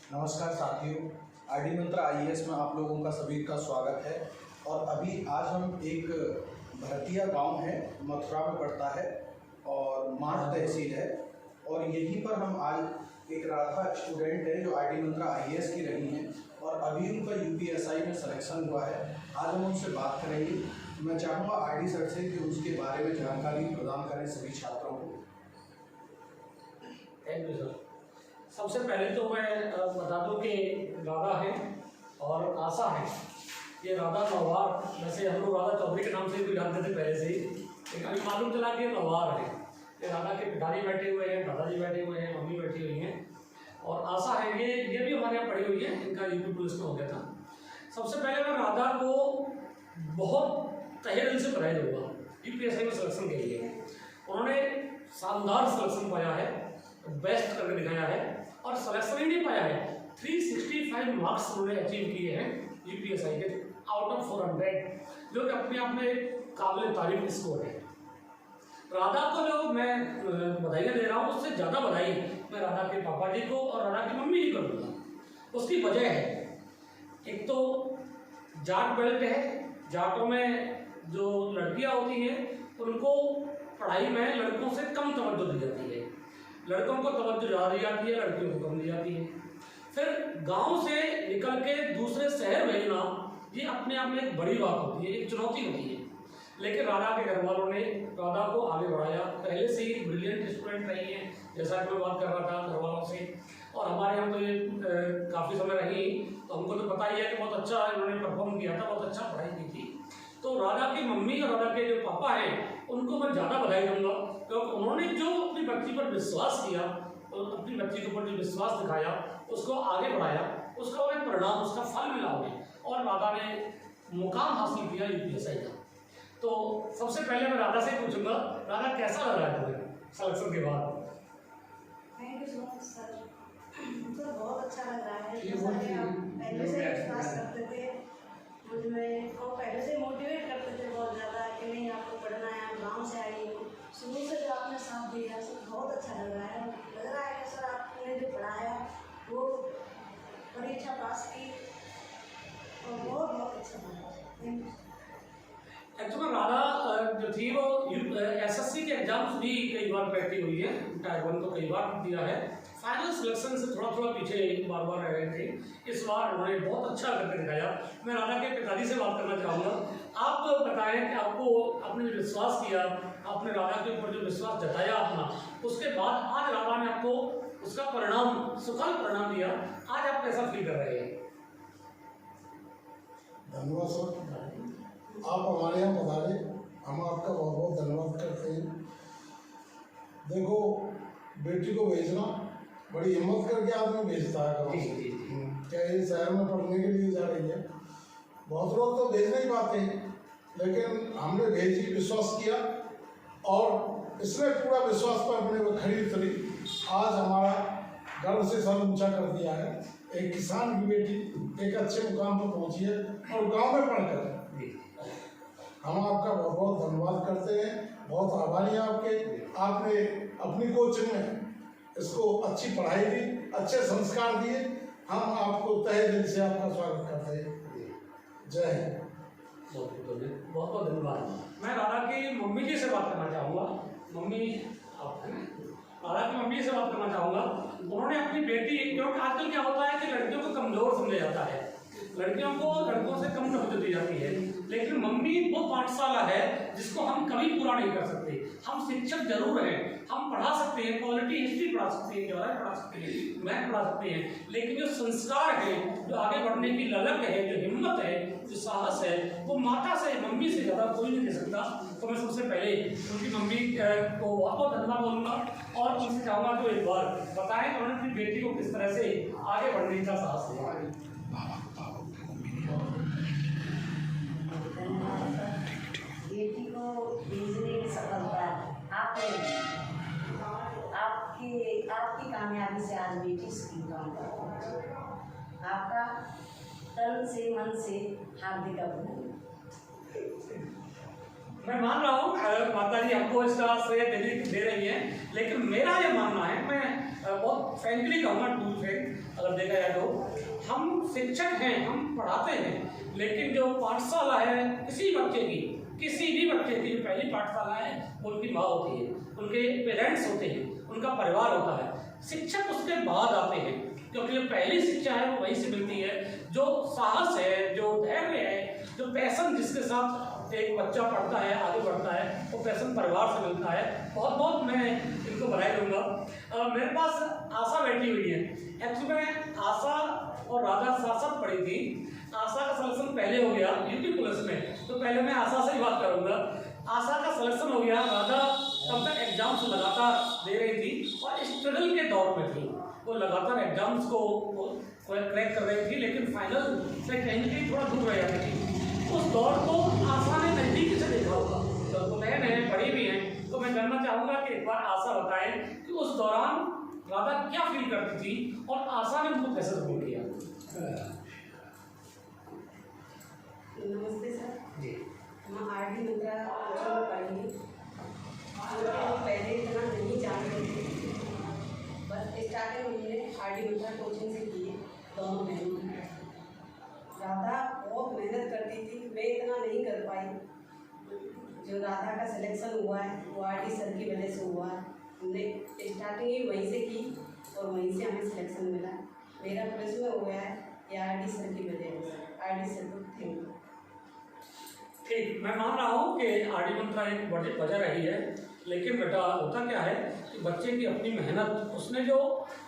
नमस्कार साथियों, आईडी मंत्र आईएएस में आप लोगों का सभी का स्वागत है। और अभी आज हम एक भरतिया गांव है, मथुरा में पड़ता है और माठ तहसील है, और यहीं पर हम आज एक राधा स्टूडेंट है जो आईडी मंत्र आईएएस की रही हैं और अभी उनका यूपीएसआई में सिलेक्शन हुआ है। आज हम उनसे बात करेंगे। मैं चाहूँगा आईडी सर से कि उसके बारे में जानकारी प्रदान करें सभी छात्रों को। Thank you sir. सबसे पहले तो मैं बता दूं कि राधा है और आशा है। ये राधा नौवार, वैसे हम लोग राधा चौधरी के नाम से भी जानते थे पहले से ही, लेकिन अभी मालूम चला कि ये नौवार है। ये राधा के पिताजी बैठे हुए हैं, दादाजी बैठे हुए हैं, मम्मी बैठी हुई हैं और आशा है ये भी हमारे यहाँ पढ़ी हुई है। इनका यूपी पुलिस में हो गया था। सबसे पहले मैं राधा को बहुत तहे दिल से बधाई दूंगा यूपीएसआई में सिलेक्शन के लिए। उन्होंने शानदार सिलेक्शन पाया है, बेस्ट करके दिखाया है और सिलेक्शन ही नहीं पाया है, 365 मार्क्स उन्होंने अचीव किए हैं यूपीएसआई के आउट ऑफ 400, जो कि अपने आप में काबिल तारीफ स्कोर है। राधा को जो मैं बधाइयाँ दे रहा हूँ, उससे ज़्यादा बधाई मैं राधा के पापा जी को और राधा की मम्मी जी को दूँगा। उसकी वजह है, एक तो जाट बेल्ट है। जाटों में जो लड़कियाँ होती हैं उनको पढ़ाई में लड़कों से कम तवज्जो दी जाती है, लड़कों को तवज्जो ज़्यादा दी जाती है, लड़कियों को कम दी जाती है। फिर गांव से निकल के दूसरे शहर भेजना, ये अपने आप में एक बड़ी बात होती है, एक चुनौती होती है। लेकिन राधा के घर वालों ने राधा को आगे बढ़ाया। पहले से ही ब्रिलियंट स्टूडेंट रही है, जैसा कि मैं बात कर रहा था घर वालों से, और हमारे यहाँ तो ये काफ़ी समय रही, तो हमको तो पता ही है कि बहुत अच्छा इन्होंने परफॉर्म किया था, बहुत अच्छा पढ़ाई की थी। तो राधा की मम्मी और राधा के जो पापा हैं उनको मैं ज़्यादा बधाई दूंगा, क्योंकि उन्होंने जो अपनी बच्ची पर विश्वास किया और अपनी बच्ची के ऊपर जो विश्वास दिखाया, उसको आगे बढ़ाया, उसका उन्हें परिणाम, उसका फल मिला उन्हें, और राधा ने मुकाम हासिल किया यूपीएसआई का। तो सबसे पहले मैं राधा से पूछूंगा, राधा कैसा लग रहा है तुम्हें सिलेक्शन के बाद? Thank you so much sir, मुझे बहुत अच्छा लग रहा है। पहले से विश्वास करते थे मुझ में और पहले से मोटिवेट करते थे बहुत ज़्यादा कि नहीं आपको पढ़ना है, आप गाँव से आई हो। शुरू से जो आपने साथ दिया सर बहुत अच्छा लग रहा है कि सर आपने जो पढ़ाया वो परीक्षा पास की और बहुत बहुत अच्छा लगा। Thank you. एक्चुअली राधा जो थी वो एसएससी के एग्जाम्स भी कई बार बैठी हुई है, टायर 1 तो कई बार दिया है। फाइनल सिलेक्शन से थोड़ा पीछे बार रह गए थे। इस बार उन्होंने बहुत अच्छा करके दिखाया। मैं राधा के पिताजी से बात करना चाहूँगा। आप बताएं कि आपको आपने जो विश्वास किया, आपने राधा के ऊपर जो विश्वास जताया अपना, उसके बाद आज राधा ने आपको उसका परिणाम, सुखद परिणाम दिया, आज आप कैसा फील कर रहे हैं? धन्यवाद सर, आप हमारे यहाँ पधारे, हम आपका बहुत बहुत धन्यवाद करते हैं। देखो, बेटी को भेजना बड़ी हिम्मत करके आदमी भेजता है गाँव से। क्या ये शहर में पढ़ने के लिए जा रही है? बहुत लोग तो भेज नहीं पाते, लेकिन हमने भेजी, विश्वास किया और इसने पूरा विश्वास पर अपने को खरी उतरी। आज हमारा गर्व से सर ऊंचा कर दिया है। एक किसान की बेटी एक अच्छे मुकाम पर पहुंची है और गांव में पढ़कर। हम आपका बहुत बहुत धन्यवाद करते हैं, बहुत आभारी हैं आपके। आपने अपनी कोचिंग में इसको अच्छी पढ़ाई दी, अच्छे संस्कार दिए। हम आपको तहे दिल से आपका स्वागत करते हैं। जय हिंद। बहुत बहुत धन्यवाद। मैं राधा की मम्मी जी से बात करना चाहूँगा। मम्मी, आप राधा की मम्मी से बात करना चाहूँगा। उन्होंने अपनी बेटी, क्योंकि आजकल क्या होता है कि लड़कियों को कमज़ोर समझा जाता है, लड़कियों को लड़कों से कम तवज्जो दी जाती है, लेकिन मम्मी वो पाठशाला है जिसको हम कभी पूरा नहीं कर सकते। हम शिक्षक जरूर हैं, हम पढ़ा सकते हैं, क्वालिटी हिस्ट्री पढ़ा सकते हैं, ज्योग्राफी पढ़ा सकते हैं, मैथ पढ़ा सकते हैं, लेकिन जो संस्कार है, जो आगे बढ़ने की ललक है, जो हिम्मत है, जो साहस है, वो माता से, मम्मी से ज़्यादा कोई नहीं दे सकता। तो मैं सबसे पहले उनकी मम्मी को बहुत बहुत धन्यवाद बोलूँगा और उनसे चाहूँगा तो एक बार बताएं कि उन्होंने अपनी बेटी को किस तरह से आगे बढ़ने का साहस दिया। बेटी को भेजने की सफलता आपकी कामयाबी से आज बेटी इस मुकाम पर पहुंची। आपका तन से मन से हार्दिक अभिनंदन। मैं मान रहा हूँ माता जी हमको इसका श्रेय दे रही है, लेकिन मेरा ये मानना है, मैं बहुत फ्रेंकली कहूँगा टू फ्रेंक अगर देखा जाए तो हम शिक्षक हैं, हम पढ़ाते हैं, लेकिन जो पाठशाला है किसी भी बच्चे की जो पहली पाठशाला है उनकी माँ होती है, उनके पेरेंट्स होते हैं, उनका परिवार होता है। शिक्षक उसके बाद आते हैं, क्योंकि जो पहली शिक्षा है वो वहीं से मिलती है। जो साहस है, जो धैर्य है, जो पैशन जिसके साथ एक बच्चा पढ़ता है, आगे बढ़ता है, वो पैशन परिवार से मिलता है। बहुत बहुत मैं इनको बधाई दूंगा। मेरे पास आशा बैठी हुई है। एक्चुअली मैं आशा और राधा साथ साथ पढ़ी थी। आशा का सिलेक्शन पहले हो गया यूपी पुलिस में, तो पहले मैं आशा से ही बात करूंगा। आशा का सिलेक्शन हो गया, राधा तब तक एग्जाम्स लगातार दे रही थी और स्ट्रगल के दौर में थी। वो लगातार एग्जाम्स को क्रैक कर रही थी, लेकिन फाइनल से कहीं ना कहीं थोड़ा दूर रह जाती थी। उस दौर को आशा ने नजदीक से देखा होगा, तो नए नए पढ़ी भी हैं। तो मैं जानना चाहूँगा कि एक बार आशा बताएं कि उस दौरान राधा क्या फील करती थी और आशा ने उनको कैसे सपोर्ट किया। नमस्ते सर जी। मैं आरडी मंत्रा कोचिंग में पढ़ी। पहले इतना नहीं जानते थे, बस स्टार्टिंग हमने आरडी मंत्रा कोचिंग से की दोनों बहनों। राधा बहुत मेहनत करती थी, मैं इतना नहीं कर पाई। जो राधा का सिलेक्शन हुआ है वो आरडी सर की वजह से हुआ है। हमने स्टार्टिंग ही वहीं से की और वहीं से हमें सिलेक्शन मिला। मेरा पुलिस में हो गया है ये आरडी सर की वजह से। आरडी सर को थैंक यू। ठीक, मैं मान रहा हूँ कि आरडी मंत्रा एक बड़ी वजह रही है, लेकिन बेटा होता क्या है कि बच्चे की अपनी मेहनत, उसने जो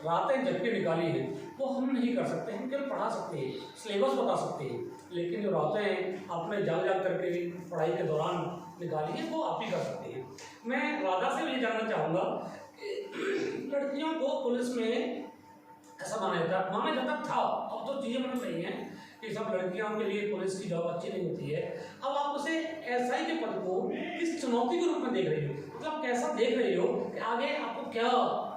रातें जग के निकाली हैं वो हम नहीं कर सकते। हम केवल पढ़ा सकते हैं, सिलेबस बता सकते हैं, लेकिन जो रातें आपने जाग करके पढ़ाई के दौरान निकाली है वो आप ही कर सकते हैं। मैं राधा से ये जानना चाहूँगा कि लड़कियों को पुलिस में ऐसा माना जाता था, अब तो चीज़ें मतलब नहीं है कि सब लड़कियों के लिए पुलिस की जॉब अच्छी नहीं होती है। अब आप उसे एसआई के पद को किस चुनौती के रूप में देख रही हो, मतलब कैसा देख रही हो कि आगे आपको क्या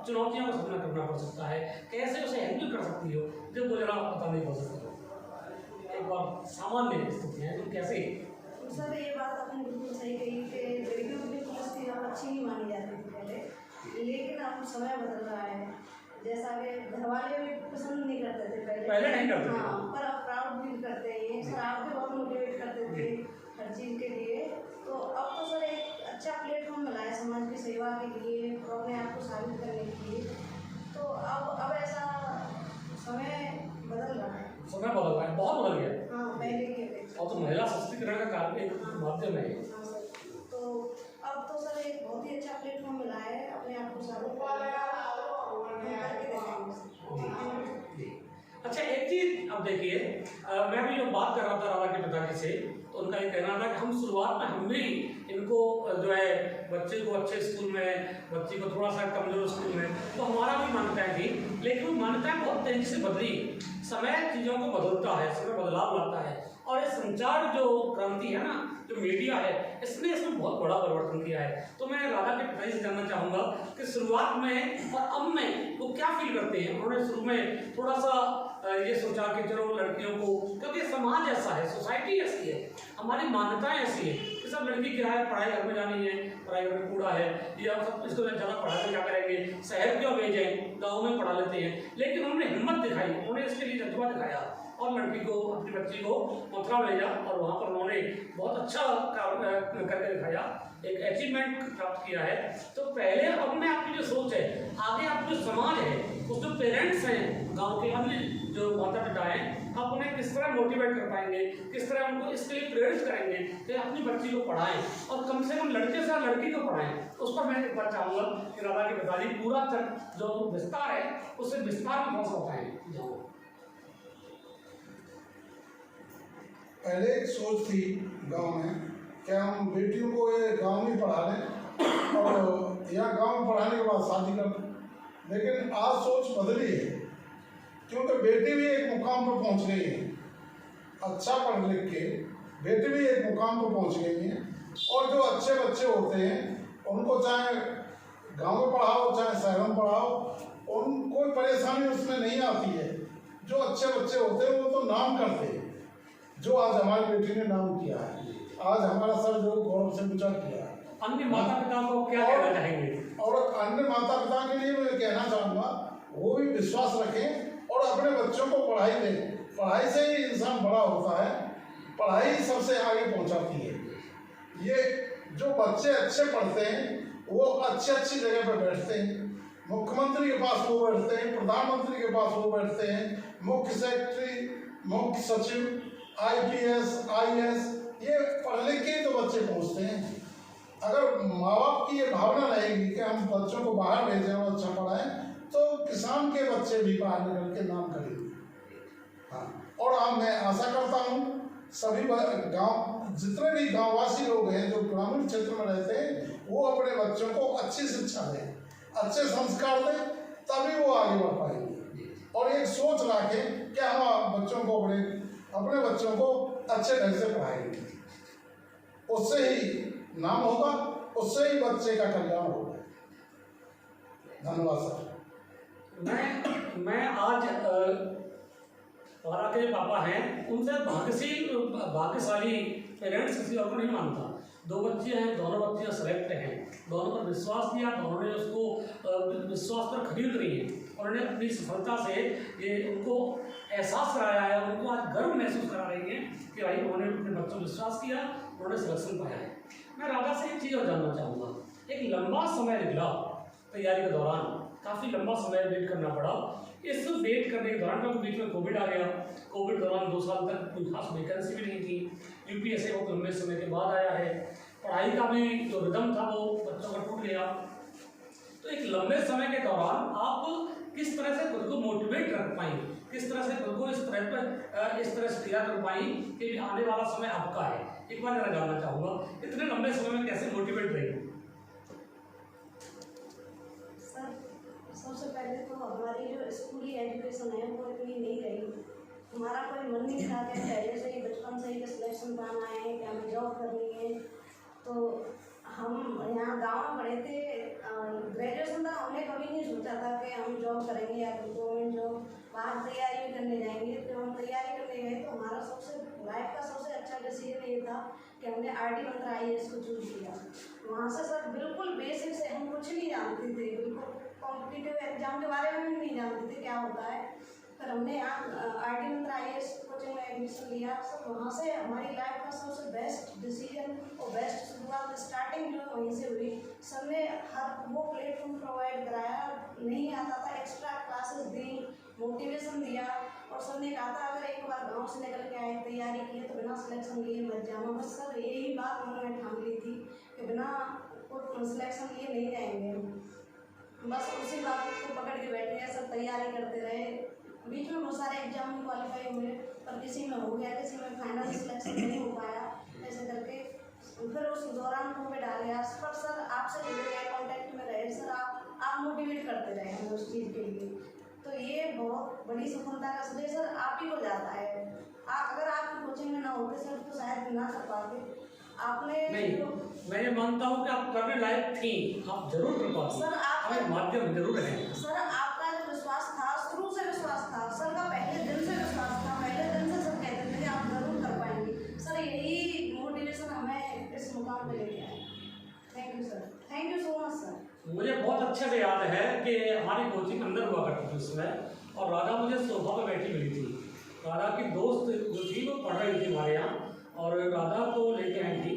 चुनौतियों का सामना करना पड़ सकता है, कैसे उसे हैंडल कर सकती हो, जब वो जरा पता नहीं हो सकता। एक बार सामान्य स्थिति है, तुम कैसे। सर ये बात आपने बिल्कुल सही कही कि लड़कियों के लिए पुलिस की जॉब अच्छी नहीं मानी जाती थी पहले, लेकिन अब समय बदल रहा है। जैसा कि घर वाले भी पसंद नहीं करते थे पहले नहीं करते थे। हाँ, पर अब प्राउड फील करते हैं। सर आप भी बहुत मोटिवेट करते थे हर चीज़ के लिए। तो अब तो सर एक अच्छा प्लेटफॉर्म मिला है समाज की सेवा के लिए और अपने आप को साबित करने के लिए। तो अब ऐसा समय बदल रहा है। समय बदल रहा है, बहुत बदल गया। हाँ, पहले की अपेक्षा। और तो महिला सशक्तिकरण का कार्य एक माध्यम है। हाँ सर, तो अब तो सर एक बहुत ही अच्छा प्लेटफॉर्म मिला है अपने आप को साबित करने का। अच्छा, एक चीज अब देखिए, मैं भी जो बात कर रहा था राधा के पिताजी से, तो उनका ये कहना था कि हम शुरुआत में हम भी इनको जो है बच्चे को अच्छे स्कूल में, बच्ची को थोड़ा सा कमजोर स्कूल में, तो हमारा भी मान्यताएं थी, लेकिन वो मान्यताएं बहुत तेजी से बदली। समय चीज़ों को बदलता है, समय बदलाव लाता है, और ये संचार जो क्रांति है ना, जो मीडिया है, इसने इसमें बहुत बड़ा परिवर्तन किया है। तो मैं राधा के पिताजी से जानना चाहूँगा कि शुरुआत में और अब में वो क्या फील करते हैं। उन्होंने शुरू में थोड़ा सा ये सोचा कि चलो लड़कियों को, क्योंकि समाज ऐसा है, सोसाइटी ऐसी है, हमारी मान्यताएं ऐसी है कि सब लड़की क्या है, पढ़ाई घर में जानी है, पढ़ाई घर में कूड़ा है, या सब इसको ज़्यादा पढ़ा कर क्या करेंगे, शहर क्यों भेजें, गाँव में पढ़ा लेते हैं। लेकिन उन्होंने हिम्मत दिखाई, उन्होंने इसके लिए जज्बा दिखाया और लड़की को, अपनी बच्ची को मथुरा भेजा और वहाँ पर उन्होंने बहुत अच्छा काम करके दिखाया, एक अचीवमेंट प्राप्त किया है। तो पहले अब में आपकी जो सोच है, आगे आप जो समाज है, उस जो पेरेंट्स हैं, गांव के अन्य जो माता पिता हैं, आप उन्हें किस तरह मोटिवेट कर पाएंगे, किस तरह उनको इसके लिए प्रेरित करेंगे कि अपनी बच्ची को पढ़ाएं और कम से कम लड़के से लड़की को पढ़ाएं। उस पर मैं एक बात चाहूँगा कि राधा के पिताजी पूरा जो विस्तार है उससे विस्तार में बहुत होता है। पहले एक सोच थी गांव में कि हम बेटियों को ये गांव में पढ़ा लें और यहाँ गांव में पढ़ाने के बाद शादी कर दें, लेकिन आज सोच बदली है, क्योंकि बेटी भी एक मुकाम पर पहुंच गई है। अच्छा पढ़ लिख के बेटी भी एक मुकाम पर पहुंच गई है, और जो अच्छे बच्चे होते हैं उनको चाहे गांव में पढ़ाओ चाहे शहर में पढ़ाओ, उन कोई परेशानी उसमें नहीं आती है। जो अच्छे बच्चे होते हैं वो तो नाम करते हैं, जो आज हमारी बेटी ने नाम किया है, आज हमारा सर जो गौरव से गुजर किया है। अन्य माता पिता को क्या कहना चाहेंगे? और अन्य माता पिता के लिए मैं कहना चाहूँगा वो भी विश्वास रखें और अपने बच्चों को पढ़ाई दें। पढ़ाई से ही इंसान बड़ा होता है, पढ़ाई सबसे आगे पहुंचाती है। ये जो बच्चे अच्छे पढ़ते हैं वो अच्छी जगह पर बैठते हैं, मुख्यमंत्री के पास वो बैठते हैं, प्रधानमंत्री के पास वो बैठते हैं, मुख्य सेक्रेटरी, मुख्य सचिव, IPS, IAS, ये पढ़ लिख के तो बच्चे पहुंचते हैं। अगर माँ बाप की ये भावना रहेगी कि हम बच्चों को बाहर भेजें और अच्छा पढ़ाएं, तो किसान के बच्चे भी बाहर निकल के नाम करेंगे। हाँ, और मैं आशा करता हूँ सभी गांव, जितने भी गांववासी लोग हैं जो ग्रामीण क्षेत्र में रहते हैं, वो अपने बच्चों को अच्छी शिक्षा दें, अच्छे संस्कार दें, तभी वो आगे बढ़ पाएंगे। और एक सोच रखें कि हम बच्चों को अपने बच्चों को अच्छे ढंग से पढ़ाएंगे, उससे ही नाम होगा, उससे ही बच्चे का कल्याण होगा। धन्यवाद सर। मैं आज हमारा के पापा हैं, उनसे भाग्यशाली पेरेंट्स किसी और को नहीं मानता। 2 बच्चे हैं, दोनों बच्चे सेलेक्ट हैं, दोनों पर विश्वास किया, दोनों ने उसको विश्वास पर खरीद रही है। उन्होंने अपनी सफलता से ये उनको एहसास कराया है, उनको आज गर्व महसूस करा रही है कि भाई उन्होंने अपने बच्चों पर विश्वास किया, उन्होंने सिलेक्शन पाया है। मैं राधा से एक चीज़ और जानना चाहूँगा। एक लंबा समय निकला तैयारी के दौरान, काफ़ी लंबा समय वेट करना पड़ा। इस वेट करने के दौरान क्योंकि बीच में कोविड आ गया, कोविड के दौरान 2 साल तक कोई खास वैकेंसी भी नहीं थी। UPSC बहुत लंबे समय के बाद आया है, पढ़ाई का भी जो रिदम था वो बच्चों का टूट गया। तो एक लंबे समय के दौरान आप किस तरह से खुद को मोटिवेट रख पाई, किस तरह से खुद को इस तरह से तैयार कर पाई कि आने वाला समय आपका है? एक बार जरा जानना चाहूँगा, इतने लंबे समय में कैसे मोटिवेट रही? सबसे पहले तो हमारी जो स्कूली एजुकेशन है वो इतनी नहीं रही। हमारा कोई मन नहीं था कि पहले से ही बचपन से ही सिलेक्शन पाना है कि हमें जॉब करनी है। तो हम यहाँ गांव में पढ़े थे, ग्रेजुएशन तक हमने कभी नहीं सोचा था कि हम जॉब करेंगे या गवर्नमेंट जॉब बाहर तैयारी करने जाएंगे। तो हम तैयारी करने गए तो हमारा लाइफ का सबसे अच्छा डिसीजन ये था कि हमने RD मंत्रा IAS को चूज किया। वहाँ से सर बिल्कुल बेसिक से हम कुछ नहीं जानते थे, बिल्कुल कॉम्पिटिटिव एग्जाम के बारे में भी नहीं जानते थे क्या होता है। फिर हमने RD मंत्रा IAS कोचिंग में एडमिशन लिया। सर वहाँ से हमारी लाइफ का सबसे बेस्ट डिसीजन और बेस्ट शुरुआत स्टार्टिंग जो वहीं से हुई। सर ने हर वो प्लेटफॉर्म प्रोवाइड कराया, नहीं आता था एक्स्ट्रा क्लासेस दी, मोटिवेशन दिया। और सर ने कहा था अगर एक बार गांव से निकल के आए, तैयारी की तो बिना सिलेक्शन लिए मत जाना। बस सर यही बात उन्होंने ठान ली थी कि बिना सिलेक्शन लिए नहीं जाएंगे। बस उसी बात को पकड़ के बैठे हैं, सब तैयारी करते रहे। बीच में बहुत सारे एग्जाम में क्वालिफाई हुए, पर किसी में हो गया, किसी में फाइनल सिलेक्शन नहीं हो पाया, ऐसे करके फिर उस दौरान कोविड आ गया। पर सर आपसे जुड़े रहे, कॉन्टैक्ट में रहे, सर आप मोटिवेट करते रहे हमें उस चीज़ के लिए। तो ये बहुत बड़ी सफलता का श्रेय सर आप ही को जाता है। अगर आपकी कोचिंग में ना होते सर तो शायद ना कर पाते। आपने नहीं, मैं ये मानता हूँ कि आप करने लायक थी, आप जरूर कर पाते सर। आप माध्यम जरूर है सर, आपका जो विश्वास था, शुरू से विश्वास था सर का, पहले दिन से विश्वास था। पहले दिन से सब कहते थे कि आप जरूर कर पाएंगे। सर यही मोटिवेशन हमें इस मुकाम पे लेके आए। Thank you sir, thank you so much sir. मुझे बहुत अच्छे से याद है कि हमारी कोचिंग अंदर हुआ करती थी उसमें, और राधा मुझे सोफा पे बैठी मिली थी। राधा की दोस्त जो थी वो पढ़ रही थी हमारे यहाँ, और राधा को लेके आई थी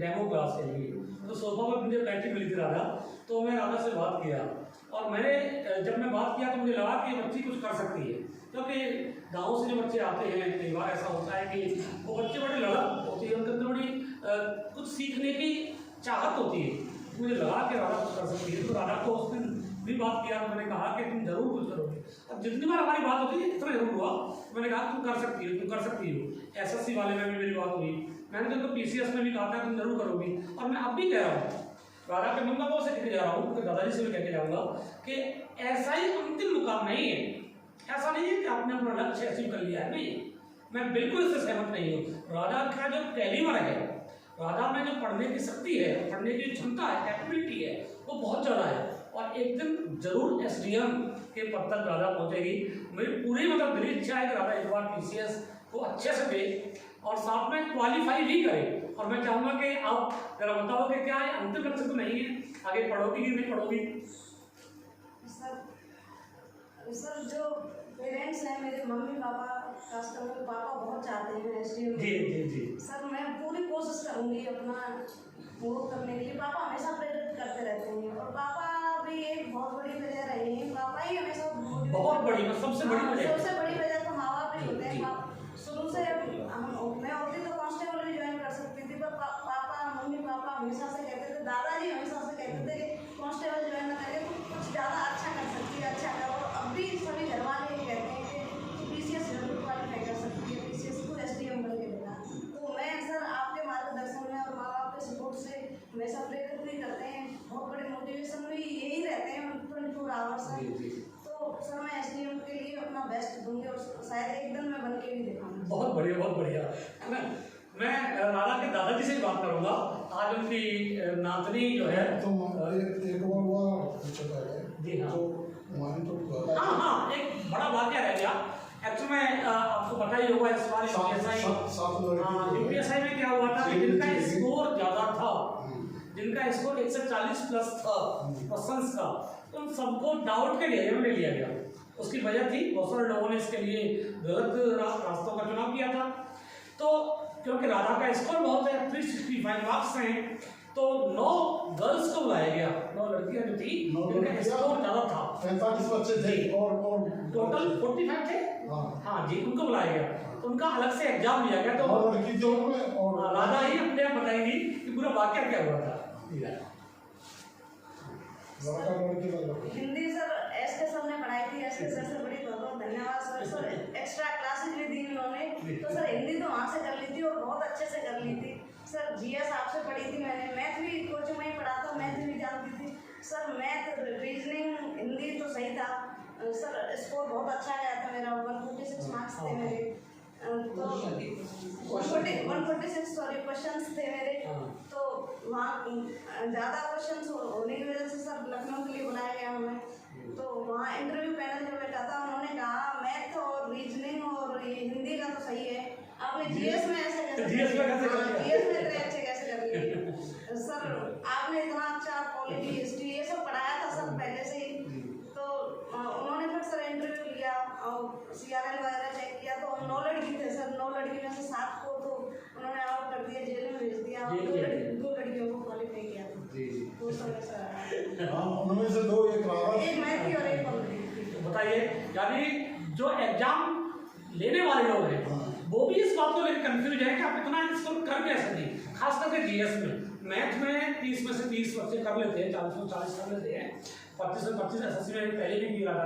डेमो क्लास के लिए। तो सोफा पर मुझे बैठी मिली थी राधा, तो मैं राधा से बात किया, और जब मैं बात किया तो मुझे लगा कि ये बच्ची कुछ कर सकती है। क्योंकि गाँव से जो बच्चे आते हैं, कई बार ऐसा होता है कि वो बच्चे बड़े लड़क होती है, उनके अंदर बड़ी कुछ सीखने की चाहत होती है। मुझे लगा कि राधा कुछ कर सकती है, तो राधा को उस दिन भी बात किया, तो मैंने कहा कि तुम जरूर कुछ करोगे। अब जितनी बार हमारी बात होती है इतना जरूर हुआ, मैंने कहा तुम कर सकती हो, तुम कर सकती हो। SSC वाले में भी मेरी बात हुई, मैंने तो PCS में भी कहा था तुम जरूर करोगी, और मैं अब भी कह रहा हूँ, राधा के मम्मा से कह के जा रहा हूँ, तो दादाजी से भी कह के जाऊँगा कि ऐसा ही अंतिम मुकाम नहीं है। ऐसा नहीं है कि आपने अपना लक्ष्य अचीव कर लिया है, नहीं, मैं बिल्कुल इससे सहमत नहीं हूँ। राधा का जो कैलिबर है, राधा में जो पढ़ने की शक्ति है, पढ़ने की क्षमता है, कैपेबिलिटी है, वो बहुत ज़्यादा है, और एक दिन जरूर SDM के पद तक राधा पहुँचेगी। मेरी पूरी मतलब दिली इच्छा है कि राधा एक बार PCS को अच्छे से दे और साथ में क्वालिफाई भी करे। और मैं चाहूँगा कि आप जरा बताओ कि क्या है अंतिम लक्ष्य तो नहीं है, आगे पढ़ोगी कि नहीं पढ़ोगी? सर सर जो पेरेंट्स हैं मेरे मम्मी पापा, खासकर मेरे पापा बहुत चाहते हैं एसडीएम जी जी जी। सर मैं पूरी कोशिश करूंगी अपना वो करने के लिए। पापा हमेशा प्रेरित करते रहते हैं और पापा भी एक बहुत बड़ी वजह रही है। पापा ही हमेशा बहुत बड़ी, सबसे बड़ी वजह, सबसे बड़ी वजह तो माँ बाप ही होते हैं। शुरू से मैं होती तो कांस्टेबल भी ज्वाइन कर सकती थी, पर पापा मम्मी पापा हमेशा से कहते थे, दादाजी हमेशा से कहते थे कि कांस्टेबल ज्वाइन न करके तो कुछ ज़्यादा अच्छा कर सकती है, अच्छा करो। अब भी सभी घर वाले ये कहते हैं कि पीसीएस जरूर क्वालिफाई कर सकती है, पीसीएस को एसडीएम बन के देना। तो मैं सर आपके मार्गदर्शन में और माँ बाप के सपोर्ट से हमेशा प्रेरित भी करते हैं। बहुत बड़े मोटिवेशन भी यही रहते हैं 24 आवर्स। तो सर मैं एसडीएम के लिए अपना बेस्ट दूंगी और शायद एक दिन मैं बन के भी दिखाऊंगी। बहुत बढ़िया, बहुत बढ़िया है ना। मैं राधा के दादाजी से बात करूंगा। आज उनकी नातनी जो है तो एक बार हुआ जी हाँ। तो हाँ हाँ, एक बड़ा वाक्य रह गया एक्चुअली में। आपको पता ही होगा इस बार यूपीएसआई में क्या हुआ था, जिनका स्कोर ज़्यादा था, जिनका स्कोर 140 प्लस था क्वेश्चंस का, तो उन सबको डाउट के घेरे में ले लिया गया। उसकी वजह थी बहुत सारे लोगों ने इसके लिए गलत रास्तों का चुनाव किया था। तो क्योंकि राधा का स्कोर बहुत है, 365 मार्क्स हैं, तो 9 गर्ल्स को बुलाया गया, 9 लड़कियां जो थी जिनका स्कोर ज़्यादा था। 45 बच्चे थे और टोटल 45 थे। हाँ जी, उनको बुलाया गया, तो उनका अलग से एग्जाम लिया गया। तो लड़की जो और राधा ही अपने आप बताएंगी कि पूरा वाक्य क्या हुआ था। हिंदी सर एस के सर ने पढ़ाई थी, एस के सर से बड़ी बहुत बहुत धन्यवाद सर। सर एक्स्ट्रा क्लासेज भी दी इन्होंने, तो सर हिंदी तो वहाँ से कर ली थी और बहुत अच्छे से कर ली थी। सर जीएस आपसे पढ़ी थी मैंने, मैथ भी कोचिंग में ही पढ़ा था, मैथ भी जानती थी सर। मैथ रीजनिंग हिंदी तो सही था सर, स्कोर बहुत अच्छा गया था मेरा, 146 मार्क्स थे मेरे। तो 146 सॉरी क्वेश्चंस थे मेरे। तो वहाँ ज़्यादा क्वेश्चंस होने की वजह से सर लखनऊ के लिए बुलाया गया हमें। तो वहाँ इंटरव्यू पैनल जो बैठा था, उन्होंने कहा मैथ और रीजनिंग और ये हिंदी का तो सही है, आपने जीएस में ऐसे कैसे जीएस में इतने अच्छे कैसे कर लिए सर? आपने इतना अच्छा पॉलिटी हिस्ट्री ये सब पढ़ाया था सर पहले से ही। तो उन्होंने फिर सर इंटरव्यू लिया और सीआरएल वगैरह चेक किया, तो 9 लड़की थे सर, 9 लड़की में से 7 को तो उन्होंने आउट कर दिया, जेल में भेज दिया, और 2 लड़कियों को क्वालिफाई किया। तो सर उनमें से 2 एक राधा, एक मैथ की और एक पॉलिटी। बताइए, यानी जो एग्जाम लेने वाले लोग हैं वो भी इस बात को लेकर कंफ्यूज है कि आप इतना स्कोर कर कैसे दी। खास करके जीएस में, मैथ में 30 में से 30 बच्चे कर लेते हैं, 40 में 40 कर लेते हैं, 25 में 25 एसएससी में पहले भी किया था।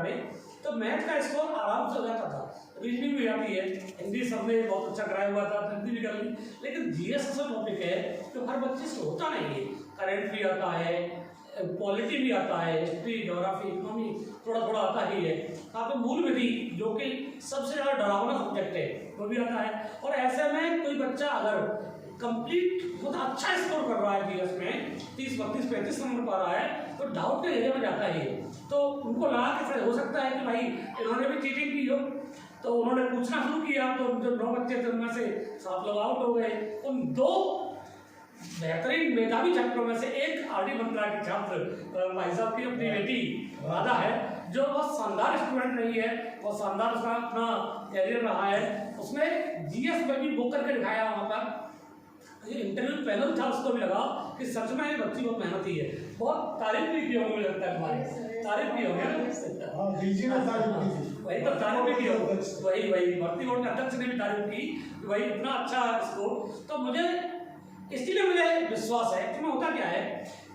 तो मैथ का स्कोर आराम से हो जाता था, रीजनिंग भी आती है, हिंदी सबने बहुत अच्छा कराया हुआ था, हिंदी भी कर ली। लेकिन जीएस ऐसा टॉपिक है जो हर बच्चे से होता नहीं है। करंट भी आता है, पॉलिटी भी आता है, हिस्ट्री ज्योग्राफी इकोनॉमी थोड़ा थोड़ा आता ही है। यहाँ पे मूल विधि जो कि सबसे ज़्यादा डरावना सब्जेक्ट है वो भी आता है। और ऐसे में कोई बच्चा अगर कंप्लीट बहुत अच्छा स्कोर कर रहा है जीएस में, 30, 32, 35 नंबर पा रहा है, तो डाउट के एरिया में जाता ही है। तो उनको लगा कि फिर हो सकता है कि भाई इन्होंने भी चीटिंग की हो। तो उन्होंने पूछना शुरू किया, तो जो 9 बच्चे थे उनमें से 7 लोग आउट हो गए। उन 2 बेहतरीन मेधावी छात्रों में से एक आरडी मंत्रा की छात्र भाई साहब की अपनी बेटी राधा है, जो बहुत शानदार स्टूडेंट रही है, बहुत शानदार उसका अपना कैरियर रहा है। उसने जीएस में भी बुक करके दिखाया। वहाँ पर ये इंटरव्यू पैनल था, उसको भी लगा कि सच में ये बच्ची बहुत मेहनती है। बहुत तारीफ भी की होगी, मुझे लगता है हमारी तारीफ की होगी। वही तो तारीफ भी की होगी, वही भर्ती बोर्ड के अध्यक्ष ने भी तारीफ की, वही इतना अच्छा स्कोर। तो मुझे इसलिए मुझे विश्वास है कि होता क्या है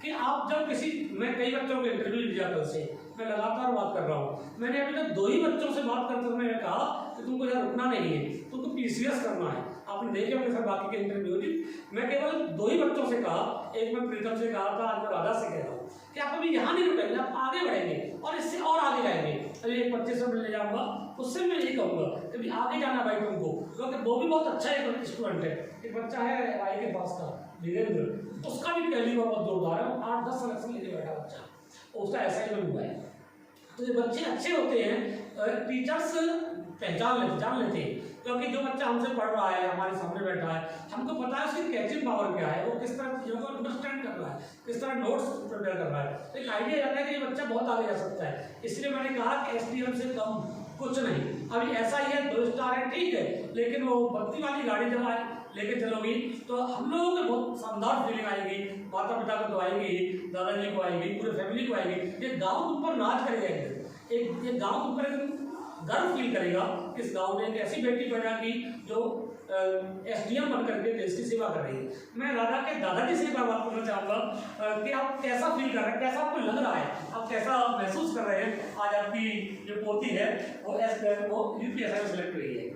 कि आप जब किसी, मैं कई बच्चों के इंटरव्यू लिया कल से, मैं लगातार बात कर रहा हूँ। मैंने अभी तक 2 ही बच्चों से बात करते हुए कहा कि तुमको यहाँ रुकना नहीं है, तुमको पीसीएस करना है। आपने देखे होंगे सर बाकी के इंटरव्यू जी, मैं केवल 2 ही बच्चों से कहा, एक मैं प्रीतम से कहा था, आज मैं राधा से कह रहा हूँ कि आप अभी यहाँ नहीं रुकेंगे, आप आगे बढ़ेंगे और इससे और आगे जाएंगे। अभी एक बच्चे से मिलने जाऊँगा, उससे मैं यही कहूँगा कि अभी आगे जाना भाई तुमको, क्योंकि वो भी बहुत अच्छा एक स्टूडेंट है। एक बच्चा है राय के पास का वीरेंद्र, उसका भी पहली बार बहुत जोरदार है, 8-10 सिलेक्शन लेके बैठा बच्चा, उसका ऐसा ही हुआ है। तो जो बच्चे अच्छे होते हैं टीचर्स जान लेते हैं, क्योंकि जो बच्चा हमसे पढ़ रहा है, हमारे सामने बैठा है, हमको पता है उसकी कैचिंग पावर क्या है, वो किस तरह चीज़ों को अंडरस्टैंड कर रहा है, किस तरह नोट्स प्रिपेयर कर रहा है। तो एक आइडिया आता है कि ये बच्चा बहुत आगे जा सकता है। इसलिए मैंने कहा कि SDM से कम कुछ नहीं। अभी ऐसा ही है, 2 स्टार है ठीक है, लेकिन वो बत्ती वाली गाड़ी जब लेके चलोगी तो हम लोगों को बहुत शानदार फीलिंग आएगी, माता पिता को तो आएगी, दादाजी को आएगी, पूरे फैमिली को आएगी। ये गाँव के ऊपर नाच करेगा, एक गाँव के ऊपर एकदम गर्व फील करेगा। इस गांव में एक ऐसी बेटी पैदा की जो SDM बन करके देश की सेवा कर रही है। मैं राधा के दादाजी से बात करना चाहूँगा कि आप कैसा फील कर रहे हैं, कैसा आपको लग रहा है, आप कैसा महसूस कर रहे हैं आज आपकी जो पोती है वो UPSI में सिलेक्ट हुई है।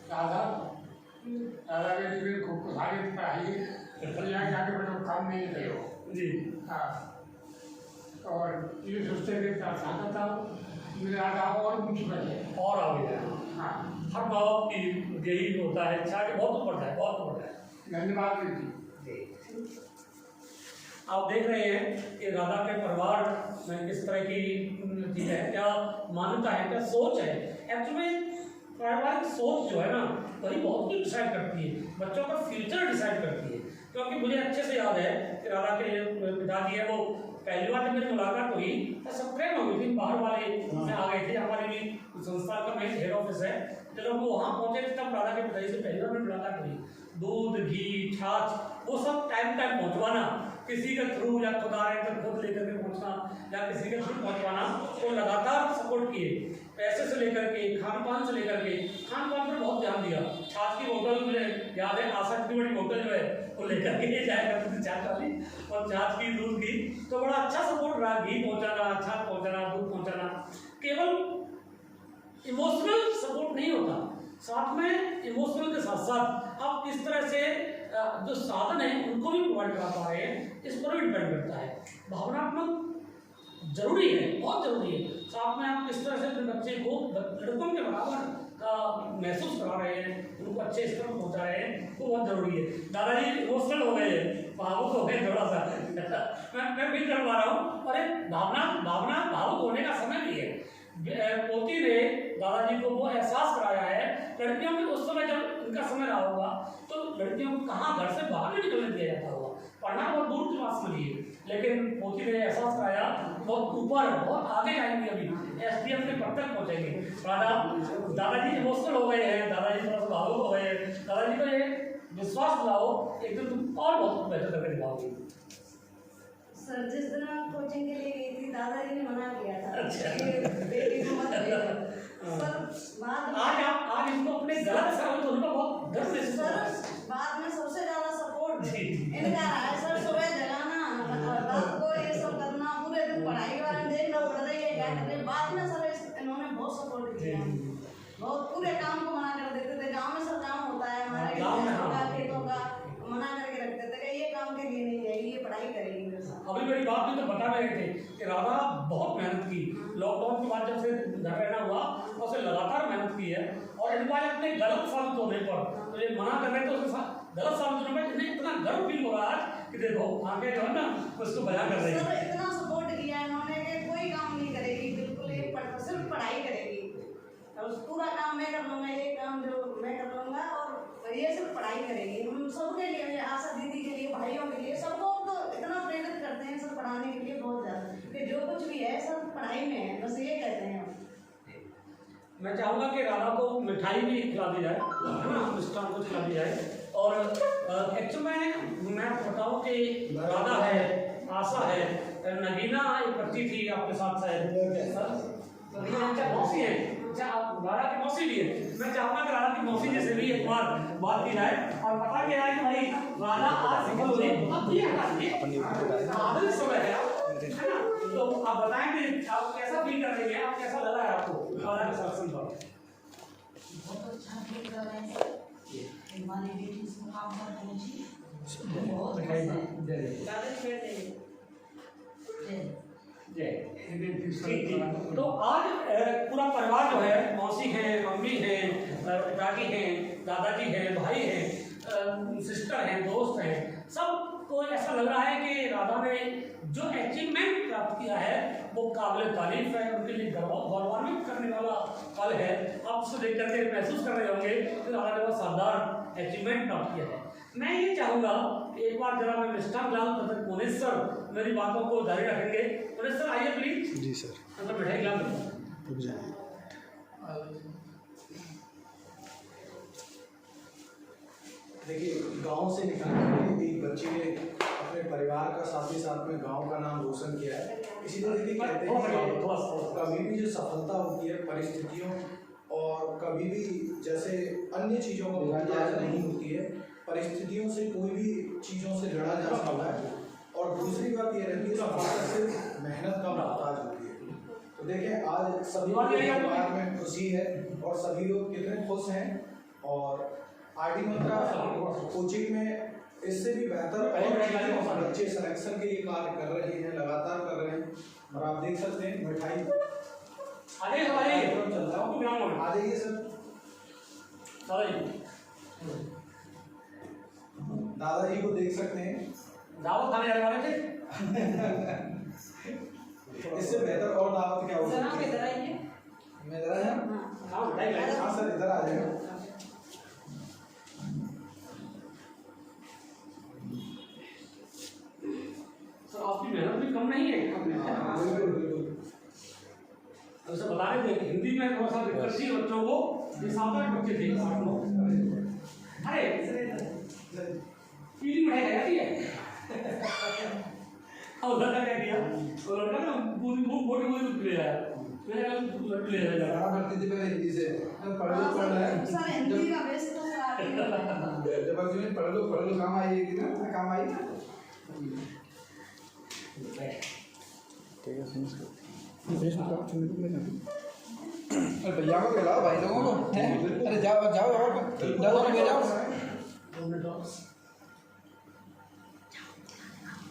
दादा बेटी भी खूब सारी पढ़ाई यहाँ जाके बड़े काम नहीं करो जी हाँ। और ये सोचते थे चाहता था मेरा गाँव और कुछ बचे और आगे जाए। हाँ। हर माँ बाप की यही होता है, इच्छा के बहुत ऊपर जाए, बहुत ऊपर जाए। धन्यवाद बेटी। आप देख रहे हैं कि राधा के परिवार में किस तरह की चीज है, क्या मान्यता है, क्या सोच है। एक्चुअली पारिवारिक सोच जो है ना वही बहुत कुछ डिसाइड करती है, बच्चों का फ्यूचर डिसाइड करती है। क्योंकि मुझे अच्छे से याद है कि राधा के पिताजी है वो पहली बार जब मेरी मुलाकात हुई तो सब प्रेम हो गई थी, बाहर वाले में आ गए थे, हमारी भी संस्था का मेन हेड ऑफिस है। जब हम वहाँ पहुँचे तब राधा के पिताजी से पहली बार मेरी मुलाकात हुई। दूध घी छाछ वो सब टाइम पहुँचवाना, किसी के थ्रू या खुदा रहे तो खुद लेकर के पहुँचना या किसी के थ्रू पहुँचवाना, वो लगातार सपोर्ट किए, पैसे से लेकर के खान पान से लेकर के। खान पान पर बहुत ध्यान दिया। छाछ की बोतल मुझे याद है, आशा की बड़ी बोतल जो है वो लेकर के जाया करती थी छाछ वाली, और छाछ की दूध की तो बड़ा अच्छा सपोर्ट रहा। घी पहुँचाना, छाछ पहुँचाना, दूध पहुँचाना। केवल इमोशनल सपोर्ट नहीं होता, साथ में इमोशनल के साथ साथ आप किस तरह से जो साधन है उनको भी प्रोवाइड करा पा रहे हैं, इस पर भी डिपेंड करता है। भावनात्मक जरूरी है, बहुत जरूरी है। साथ में आप किस तरह से अपने बच्चे को लड़कों के बराबर का महसूस करा रहे हैं, उनको अच्छे स्तर पर पहुँचा रहे हैं, वो बहुत जरूरी है। दादाजी इमोशनल हो गए, भावुक हो गए थोड़ा सा मैं फील कर पा रहा हूँ। और एक भावुक होने का समय भी है। पोती ने दादाजी को वो एहसास कराया है। लड़कियों में उस समय जब उनका समय रहा होगा तो लड़कियों को कहाँ घर से बाहर नहीं निकलने दिया जाता होगा, पढ़ना बहुत दूर की बात समझिए। लेकिन पोती ने एहसास कराया बहुत ऊपर, बहुत आगे जाएंगे, अभी SDM के पद तक पहुँचेंगे। दादाजी इमोशनल हो गए हैं, दादाजी थोड़ा सा भावुक हो गए हैं। दादाजी को ये विश्वास दिलाओ एक दिन तुम और बहुत बेहतर करके दिखाओगे। सर जिस दिन आप कोचिंग के लिए गई थी दादाजी ने मना किया था अच्छा। कि बेटी को मत भेजो। सर बाद में आज इनको अपने गलत साबित होने का बहुत डर महसूस हो रहा है। सर बाद में सबसे ज्यादा सपोर्ट जी। इनका रहा है। सर सुबह जगाना, रात को ये सब करना, पूरे दिन पढ़ाई के बारे में देखना, उठ रही है क्या कर रही है। बाद में सर इन्होंने बहुत सपोर्ट किया, बहुत पूरे काम को मना कर देते थे। गाँव में सब काम होता है हमारे खेतों का, मना करके रखते थे कि ये काम के लिए नहीं जाएगी, ये पढ़ाई करेगी। अभी मेरी बात में तो बता रहे थे कि राधा बहुत मेहनत की, लॉकडाउन के बाद जब से घर रहना हुआ तो उसे लगातार मेहनत की है। और इनको अपने गलत साबित होने पर तो ये मना कर रहे थे, उसके साथ गलत साबित होने पर इन्हें इतना गर्व फील हो रहा है कि देखो आगे जो है ना उसको बयां कर रही है। सर इतना सपोर्ट किया इन्होंने कि कोई काम नहीं करेगी, बिल्कुल सिर्फ पढ़ाई करेगी। और पूरा काम मैं कर लूँगा, ये काम जो मैं कर लूँगा, और ये सिर्फ पढ़ाई करेगी। हम सबके लिए, आशा दीदी के लिए, भाइयों के लिए, सबको तो इतना प्रेरित करते हैं सर पढ़ाने के लिए बहुत ज़्यादा, कि जो कुछ भी है सब पढ़ाई में है, बस ये कहते हैं हम। मैं चाहूँगा कि राधा को मिठाई भी खिला दी जाए, है ना, मिष्ठान को खिला दी जाए। और एक्चुअल में मैं बताऊँ कि राधा है, आशा है, नगीना एक बच्ची थी आपके साथ शायद, मौसी है, आप राधा की मौसी भी है। मैं चाहूँगा कि राधा की मौसी जैसे भी एक बार बात की जाए और पता क्या है कि भाई राधा आज सफल हुई, आधुनिक समय है ना। तो आप बताएं कि आप कैसा फील कर रही हैं, आप कैसा लगा है आपको राधा के शासन पर? बहुत अच्छा फील कर रहे हैं। हमारी बेटी इस मुकाम पर पहुंची, बहुत ठीक। तो आज पूरा परिवार जो है, मौसी हैं, मम्मी हैं, पिताजी हैं, दादाजी हैं, भाई हैं, सिस्टर हैं, दोस्त हैं, सबको ऐसा लग रहा है कि राधा ने जो अचीवमेंट प्राप्त किया है वो काबिल तारीफ है, उनके लिए गौरवान्वित करने वाला पल है। आप उसको देख करके महसूस कर रहे होंगे कि राधा ने बहुत शानदार अचीवमेंट प्राप्त किया है। मैं ये चाहूँगा एक बार जरा मैं मिस्टर लाल तथा कोनेश्वर मेरी बातों को जारी रखेंगे। कोनेश्वर आइए प्लीज। Ji sir. अंदर मिठाई खिला दो। रुक जाइए। देखिए, गांव से निकलने के लिए एक बच्चे ने अपने परिवार का साथ ही साथ में गांव का नाम रोशन किया है। इसीलिए देखिए कहते हैं कि कभी भी जो सफलता होती है परिस्थितियों और कभी भी जैसे अन्य चीज़ों को लिहाज नहीं होती है, परिस्थितियों से कोई भी चीज़ों से लड़ा जा सकता है। और दूसरी बात यह रहती है सफलता सिर्फ मेहनत का मोहताज होती है। तो देखें आज सभी परिवार में खुशी है और सभी लोग कितने खुश हैं। और आरडी मंत्रा कोचिंग में इससे भी बेहतर और बच्चे सिलेक्शन के लिए कार्य कर रहे हैं, लगातार कर रहे हैं। और आप देख सकते हैं मिठाई चलता है। आ जाइए सर। दादाजी को देख सकते हैं, दावत खाने जाने वाले थे। इससे बेहतर और दावत क्या होगी? जनाब इधर आइए। मैं इधर आया? हाँ सर, इधर आ जाएगा। सर आपकी मेहनत भी कम नहीं है। बिल्कुल बिल्कुल। उसे बता रहे थे हिंदी में थोड़ा सा दिक्कत थी बच्चों को, ये 7-8 बच्चे थे 8-9। अरे पीली मिठाई खाई है। और लड़का क्या किया, वो लड़का ना पूरी मोटी ले आया। मैंने कहा लड़की ले आया। गाना भरती थी पहले हिंदी से, पढ़ रहा है सर हिंदी का बेस तो सर आती है। जब अभी पढ़ लो काम आएगी ना, काम आएगी ना। ठीक है, अरे भैया को खिलाओ भाई लोगों को। अरे जाओ जाओ और ले जाओ।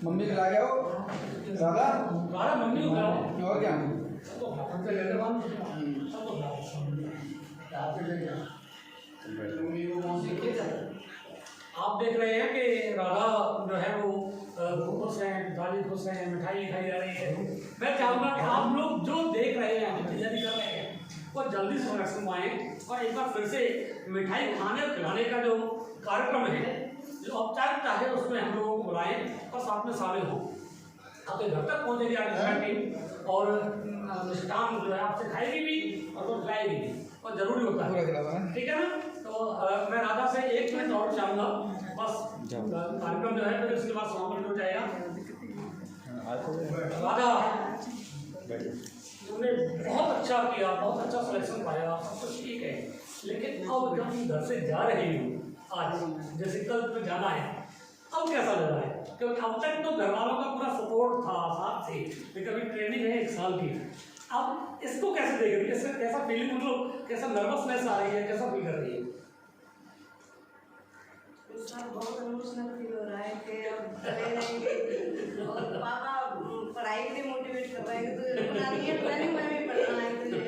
मम्मी खिला गया हो दादा। मम्मी को खिलाओ और क्या? आप देख रहे हैं कि राधा जो है वो खुश है, दादी खुश है, मिठाई खाई जा रही है। मैं चाहूँगा कि आप लोग जो देख रहे हैं, जो तैयारी कर रहे हैं, वो जल्दी से सिलेक्शन में आए और एक बार फिर से मिठाई खाने और खिलाने का जो कार्यक्रम है, जो औपचारिकता है, उसमें हम लोगों को बुलाएं और साथ में शामिल हों। आपके घर तक पहुँचेगी आपकी टीम और मिष्ठान जो है आपसे खाएगी भी और वो खिलाएगी भी, और जरूरी होता है। ठीक है ना? तो मैं राधा से 1 मिनट और चाहूँगा बस। कार्यक्रम जो है फिर उसके बाद समापन हो जाएगा। राधा तुमने बहुत अच्छा किया, बहुत अच्छा सिलेक्शन पाया, सब कुछ ठीक है, लेकिन अब जब तुम घर से जा रही हो आज, जैसे कल तो जाना है, अब कैसा लग रहा है? क्योंकि अब तक तो घर वालों का पूरा सपोर्ट था साथ से, लेकिन अभी ट्रेनिंग है 1 साल की। अब इसको कैसे देख रही है? इससे कैसा फीलिंग, मतलब कैसा नर्वसनेस आ रही है, कैसा फील कर रही है? सर बहुत इमोशनल फील हो रहा है कि अब चले जाएंगे और पापा पढ़ाई के लिए मोटिवेट कर रहे हैं कि तुझे बनानी है, ट्रेनिंग में भी पढ़ना है तुझे।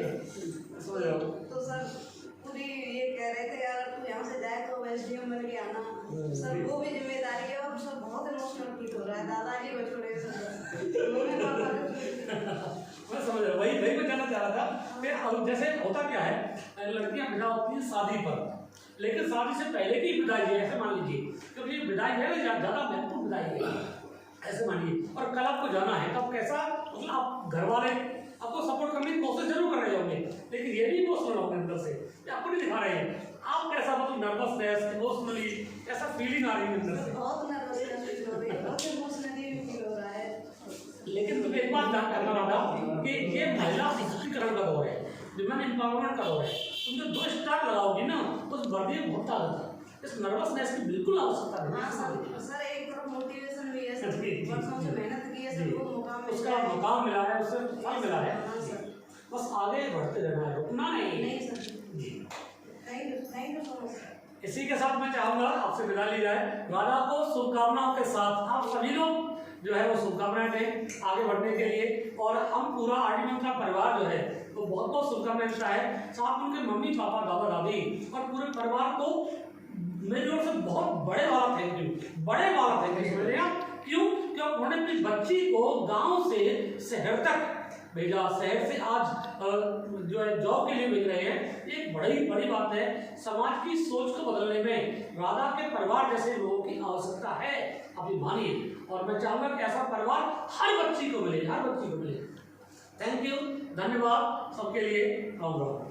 तो सर पूरी ये कह रहे थे यार तू यहाँ से जाए तो एसडीएम बन के आना। सर वो भी जिम्मेदारी है और सर बहुत इमोशनल फील हो रहा है। दादाजी को छोड़े सर, मम्मी पापा मैं समझ रहा हूँ, वही मैं कहना चाह रहा था कि अब जैसे होता क्या है, लड़कियां विदा होती हैं शादी पर, लेकिन शादी से पहले की विदाई है, ऐसे मान लीजिए, क्योंकि ये विदाई है ना ज़्यादा महत्वपूर्ण विदाई है, ऐसे मानिए। और कल आपको जाना है तब कैसा, मतलब आप घर वाले आपको सपोर्ट करने की कोशिश जरूर कर रहे होंगे, लेकिन ये भी इमोशनल होंगे अंदर से, आपको नहीं दिखा रहे हैं। आप कैसा, मतलब नर्वसनेस, इमोशनली कैसा फीलिंग आ रही है अंदर से? बहुत नर्वसनेस फील हो रही है, बहुत इमोशनली भी फील हो रहा है। लेकिन तुम्हें एक बात ध्यान करना होगा कि ये महिला सशक्तिकरण का दौर है, विमेन एम्पावरमेंट का दौर है। तुम जो 2 स्टार लगाओगी ना, उस वर्दी में बहुत ताकत है। इस नर्वसनेस की बिल्कुल आवश्यकता नहीं है। सर एक तरफ मोटिवेशन भी है, सर वर्षों से मेहनत की है, सर वो मुकाम उसका मुकाम मिला है, उससे फल मिला है, बस आगे बढ़ते रहना है, रुकना नहीं sir ji. Thank you so much. इसी के साथ मैं चाहूँगा आपसे विदा ली जाए। राधा को शुभकामनाओं के साथ आप सभी लोग जो है वो शुभकामनाएं दें आगे बढ़ने के लिए, और हम पूरा आरडी मंत्रा परिवार जो है वो बहुत शुभकामनाएं देता है। साथ में उनके मम्मी पापा, दादा दादी और पूरे परिवार को मेरी ओर से बहुत बड़े वाला थैंक यू, बड़े वाला थैंक यू समझ रहे हैं। क्यों? क्योंकि उन्होंने अपनी बच्ची को गांव से शहर तक भेजा, शहर से आज जो है जॉब के लिए भेज रहे हैं। एक बड़ी बात है। समाज की सोच को बदलने में राधा के परिवार जैसे लोगों की आवश्यकता है, आप ये मानिए। और मैं चाहूंगा कि ऐसा परिवार हर बच्ची को मिले, हर बच्ची को मिले। थैंक यू, धन्यवाद सबके लिए। राम राम।